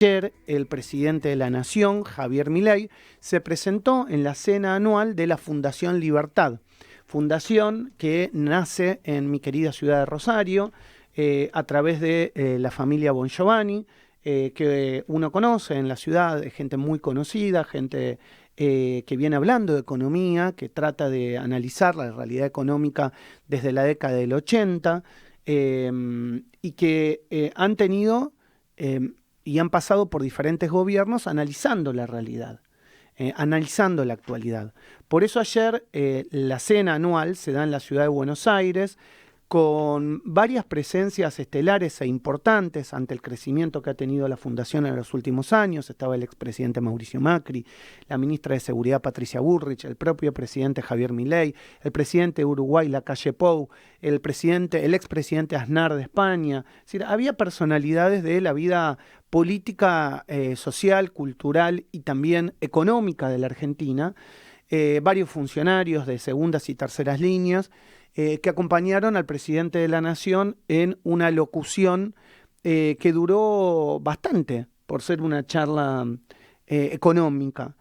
Ayer el presidente de la Nación, Javier Milei, se presentó en la cena anual de la Fundación Libertad, fundación que nace en mi querida ciudad de Rosario a través de la familia Bongiovanni, que uno conoce en la ciudad, gente muy conocida, gente que viene hablando de economía, que trata de analizar la realidad económica desde la década del 80 y que han tenido y han pasado por diferentes gobiernos analizando la realidad, analizando la actualidad. Por eso ayer la cena anual se da en la ciudad de Buenos Aires, con varias presencias estelares e importantes ante el crecimiento que ha tenido la Fundación en los últimos años. Estaba el expresidente Mauricio Macri, la ministra de Seguridad Patricia Bullrich, el propio presidente Javier Milei, el presidente de Uruguay Lacalle Pou, el expresidente Aznar de España. Es decir, había personalidades de la vida política, social, cultural y también económica de la Argentina, varios funcionarios de segundas y terceras líneas, que acompañaron al presidente de la Nación en una locución que duró bastante, por ser una charla económica.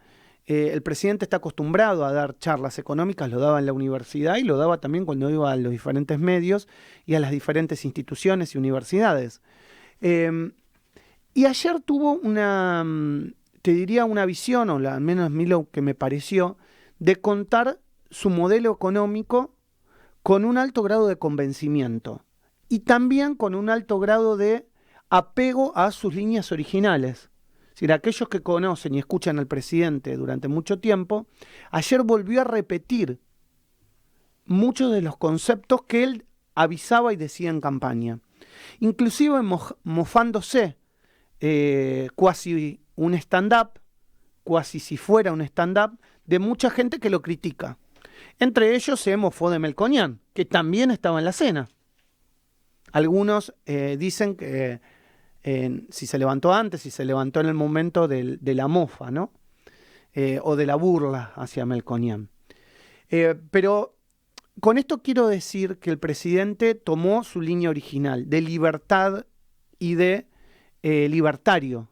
El presidente está acostumbrado a dar charlas económicas, lo daba en la universidad y lo daba también cuando iba a los diferentes medios y a las diferentes instituciones y universidades. Y ayer tuvo te diría una visión, o al menos a mí lo que me pareció, de contar su modelo económico con un alto grado de convencimiento y también con un alto grado de apego a sus líneas originales. Es decir, aquellos que conocen y escuchan al presidente durante mucho tiempo, ayer volvió a repetir muchos de los conceptos que él avisaba y decía en campaña, inclusive mofándose cuasi un stand-up, cuasi si fuera un stand-up, de mucha gente que lo critica. Entre ellos se mofó de Melconian, que también estaba en la cena. Algunos dicen que si se levantó antes, si se levantó en el momento de la mofa, ¿no? O de la burla hacia Melconian. Pero con esto quiero decir que el presidente tomó su línea original de libertad y de libertario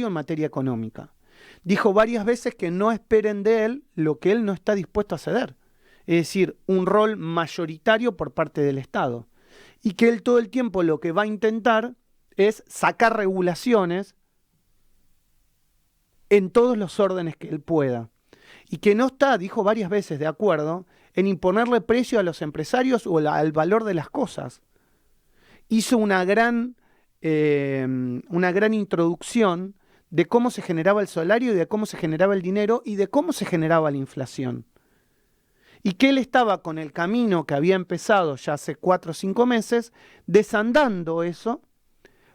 en materia económica. Dijo varias veces que no esperen de él lo que él no está dispuesto a ceder, es decir, un rol mayoritario por parte del Estado, y que él todo el tiempo lo que va a intentar es sacar regulaciones en todos los órdenes que él pueda, y que no está, dijo varias veces, de acuerdo en imponerle precio a los empresarios o al valor de las cosas. Hizo una gran introducción de cómo se generaba el salario y de cómo se generaba el dinero y de cómo se generaba la inflación. Y que él estaba con el camino que había empezado ya hace 4 o 5 meses, desandando eso,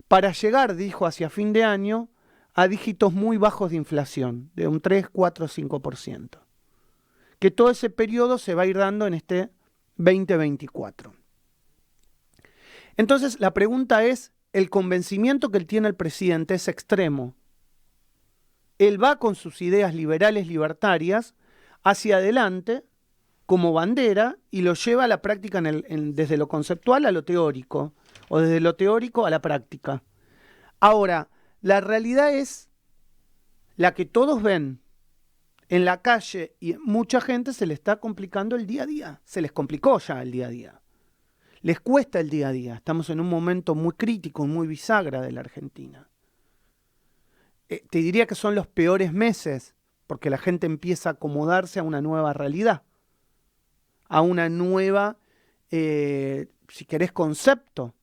para llegar, dijo, hacia fin de año, a dígitos muy bajos de inflación, de un 3, 4, 5%. Que todo ese periodo se va a ir dando en este 2024. Entonces, la pregunta es, el convencimiento que él tiene el presidente es extremo. Él va con sus ideas liberales libertarias hacia adelante como bandera y lo lleva a la práctica desde lo conceptual a lo teórico o desde lo teórico a la práctica. Ahora, la realidad es la que todos ven en la calle y mucha gente se le está complicando el día a día. Se les complicó ya el día a día. Les cuesta el día a día. Estamos en un momento muy crítico, muy bisagra de la Argentina. Te diría que son los peores meses, porque la gente empieza a acomodarse a una nueva realidad, a una nueva, si querés, concepto.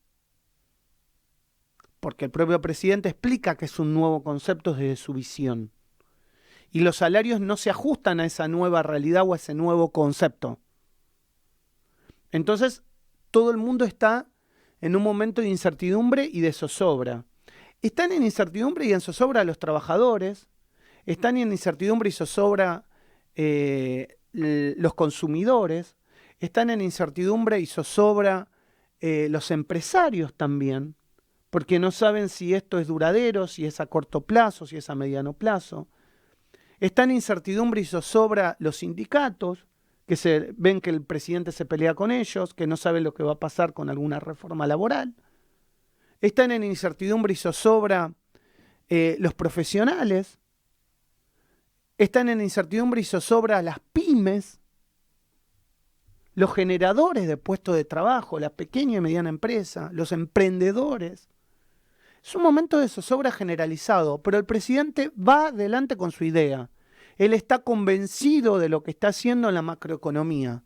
Porque el propio presidente explica que es un nuevo concepto desde su visión. Y los salarios no se ajustan a esa nueva realidad o a ese nuevo concepto. Entonces, todo el mundo está en un momento de incertidumbre y de zozobra. Están en incertidumbre y en zozobra los trabajadores, están en incertidumbre y zozobra los consumidores, están en incertidumbre y zozobra los empresarios también, porque no saben si esto es duradero, si es a corto plazo, si es a mediano plazo. Están en incertidumbre y zozobra los sindicatos, que ven que el presidente se pelea con ellos, que no saben lo que va a pasar con alguna reforma laboral. Están en incertidumbre y zozobra los profesionales. Están en incertidumbre y zozobra las pymes, los generadores de puestos de trabajo, la pequeña y mediana empresa, los emprendedores. Es un momento de zozobra generalizado, pero el presidente va adelante con su idea. Él está convencido de lo que está haciendo en la macroeconomía.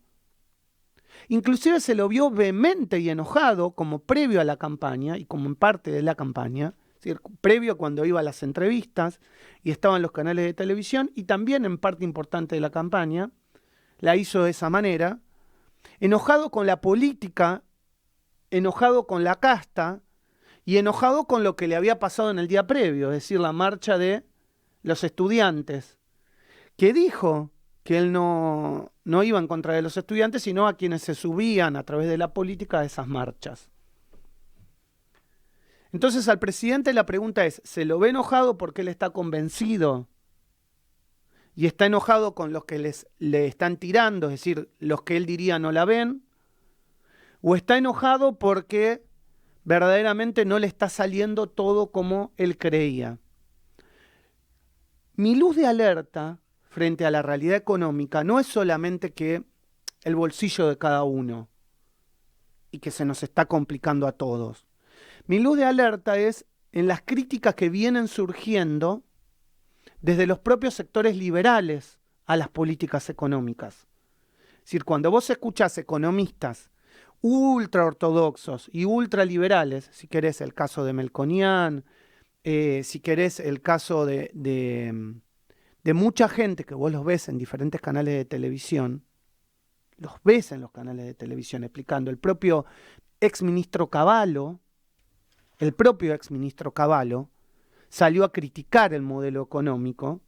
Inclusive se lo vio vehemente y enojado como previo a la campaña y como en parte de la campaña, es decir, previo cuando iba a las entrevistas y estaban los canales de televisión y también en parte importante de la campaña, la hizo de esa manera, enojado con la política, enojado con la casta y enojado con lo que le había pasado en el día previo, es decir, la marcha de los estudiantes, que dijo que él no iba en contra de los estudiantes, sino a quienes se subían a través de la política a esas marchas. Entonces al presidente la pregunta es, ¿se lo ve enojado porque él está convencido y está enojado con los que le están tirando, es decir, los que él diría no la ven? ¿O está enojado porque verdaderamente no le está saliendo todo como él creía? Mi luz de alerta frente a la realidad económica no es solamente que el bolsillo de cada uno y que se nos está complicando a todos. Mi luz de alerta es en las críticas que vienen surgiendo desde los propios sectores liberales a las políticas económicas. Es decir, cuando vos escuchás economistas ultra ortodoxos y ultraliberales, si querés el caso de Melconian, si querés el caso de mucha gente que vos los ves en diferentes canales de televisión, los ves en los canales de televisión explicando, el propio exministro Cavallo salió a criticar el modelo económico.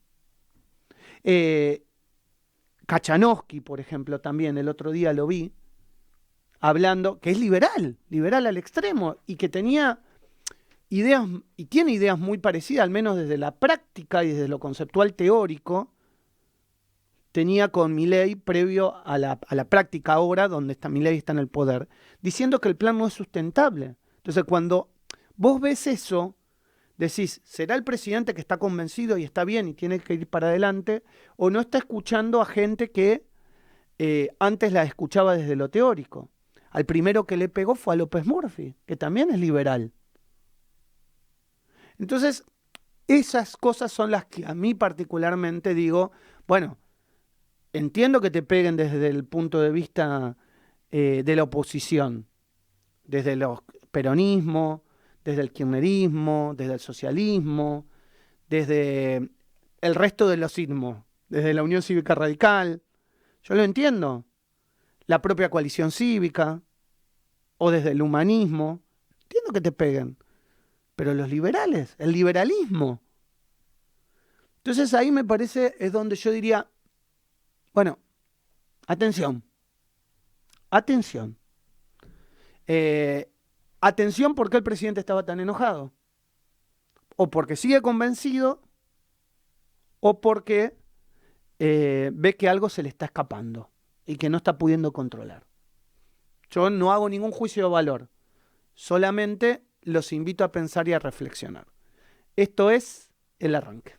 Kachanowski, por ejemplo, también el otro día lo vi, hablando, que es liberal al extremo, y que tenía ideas, y tiene ideas muy parecidas, al menos desde la práctica y desde lo conceptual teórico, tenía con Milei previo a la práctica ahora, donde Milei está en el poder, diciendo que el plan no es sustentable. Entonces, cuando vos ves eso, decís, ¿será el presidente que está convencido y está bien y tiene que ir para adelante? ¿O no está escuchando a gente que antes la escuchaba desde lo teórico? Al primero que le pegó fue a López Murphy, que también es liberal. Entonces, esas cosas son las que a mí particularmente digo, bueno, entiendo que te peguen desde el punto de vista de la oposición, desde el peronismo, desde el kirchnerismo, desde el socialismo, desde el resto de los ismos, desde la Unión Cívica Radical, yo lo entiendo, la propia coalición cívica, o desde el humanismo, entiendo que te peguen, pero los liberales, el liberalismo. Entonces ahí me parece es donde yo diría, bueno, atención, atención. Atención porque el presidente estaba tan enojado. O porque sigue convencido, o porque ve que algo se le está escapando y que no está pudiendo controlar. Yo no hago ningún juicio de valor, solamente los invito a pensar y a reflexionar. Esto es el arranque.